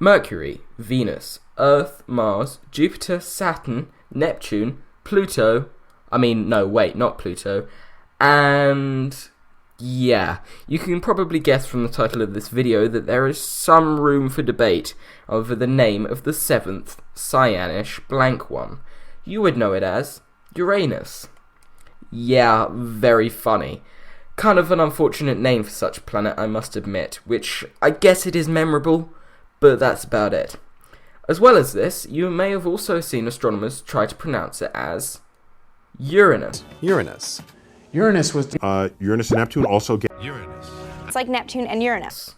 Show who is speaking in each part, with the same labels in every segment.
Speaker 1: Mercury, Venus, Earth, Mars, Jupiter, Saturn, Neptune, Pluto, not Pluto, and yeah, you can probably guess from the title of this video that there is some room for debate over the name of the seventh cyanish blank one. You would know it as Uranus. Yeah, very funny. Kind of an unfortunate name for such a planet, I must admit, which I guess it is memorable, but that's about it. As well as this, you may have also seen astronomers try to pronounce it as Uranus.
Speaker 2: Uranus was... Uranus and Neptune also get...
Speaker 3: Uranus.
Speaker 4: It's like Neptune and Uranus.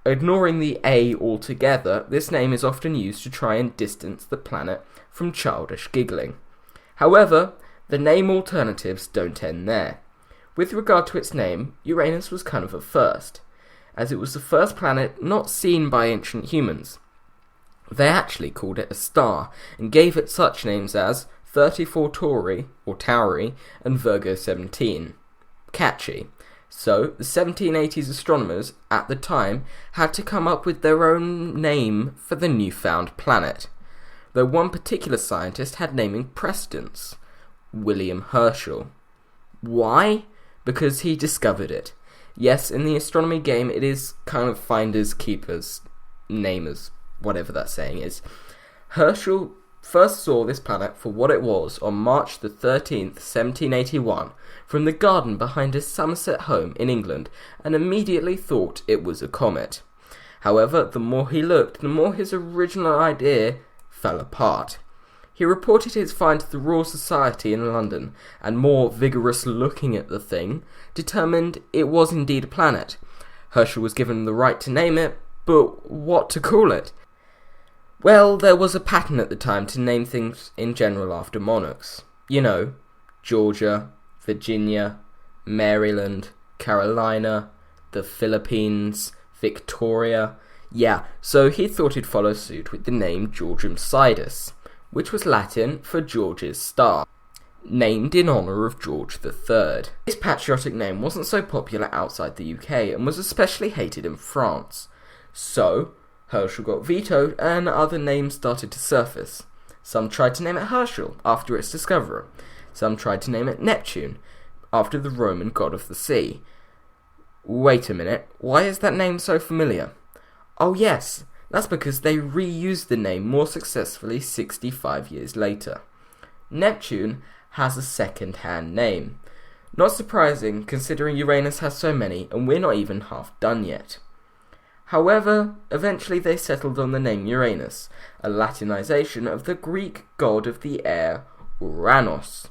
Speaker 1: Ignoring the A altogether, this name is often used to try and distance the planet from childish giggling. However, the name alternatives don't end there. With regard to its name, Uranus was kind of a first, as it was the first planet not seen by ancient humans. They actually called it a star, and gave it such names as 34 Tauri, or Tauri, and Virgo 17. Catchy. So, the 1780s astronomers, at the time, had to come up with their own name for the newfound planet, though one particular scientist had naming precedence, William Herschel. Why? Because he discovered it. Yes, in the astronomy game, it is kind of finders, keepers, namers, whatever that saying is. Herschel first saw this planet for what it was on March the 13th, 1781, from the garden behind his Somerset home in England, and immediately thought it was a comet. However, the more he looked, the more his original idea fell apart. He reported his find to the Royal Society in London, and more vigorous looking at the thing, determined it was indeed a planet. Herschel was given the right to name it, but what to call it? Well, there was a pattern at the time to name things in general after monarchs. You know, Georgia, Virginia, Maryland, Carolina, the Philippines, Victoria. Yeah, so he thought he'd follow suit with the name Georgium Sidus, which was Latin for George's star, named in honour of George III. This patriotic name wasn't so popular outside the UK and was especially hated in France. So, Herschel got vetoed and other names started to surface. Some tried to name it Herschel, after its discoverer. Some tried to name it Neptune, after the Roman god of the sea. Wait a minute, why is that name so familiar? Oh yes, that's because they reused the name more successfully 65 years later. Neptune has a second-hand name. Not surprising, considering Uranus has so many, and we're not even half done yet. However, eventually they settled on the name Uranus, a Latinization of the Greek god of the air, Uranus.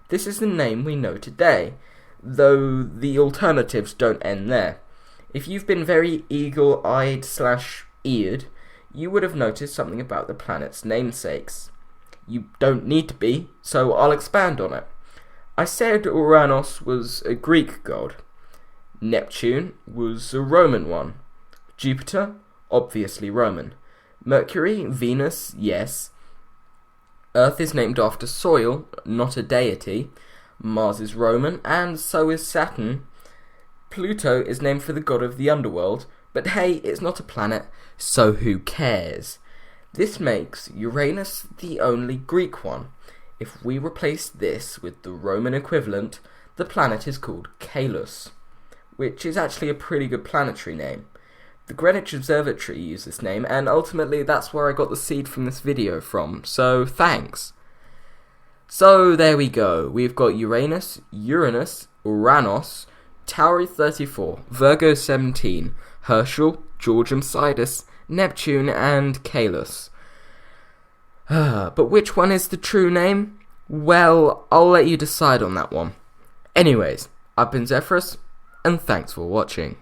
Speaker 1: This is the name we know today, though the alternatives don't end there. If you've been very eagle-eyed/eared, you would have noticed something about the planet's namesakes. You don't need to be, so I'll expand on it. I said Uranus was a Greek god. Neptune was a Roman one. Jupiter, obviously Roman. Mercury, Venus, yes. Earth is named after soil, not a deity. Mars is Roman, and so is Saturn. Pluto is named for the god of the underworld, but hey, it's not a planet, so who cares? This makes Uranus the only Greek one. If we replace this with the Roman equivalent, the planet is called Caelus, which is actually a pretty good planetary name. The Greenwich Observatory used this name, and ultimately that's where I got the seed from this video from, so thanks. So there we go, we've got Uranus, Uranos, Tauri 34, Virgo 17, Herschel, Georgium Sidus, Neptune, and Caelus. But which one is the true name? Well, I'll let you decide on that one. Anyways, I've been Zepherus, and thanks for watching.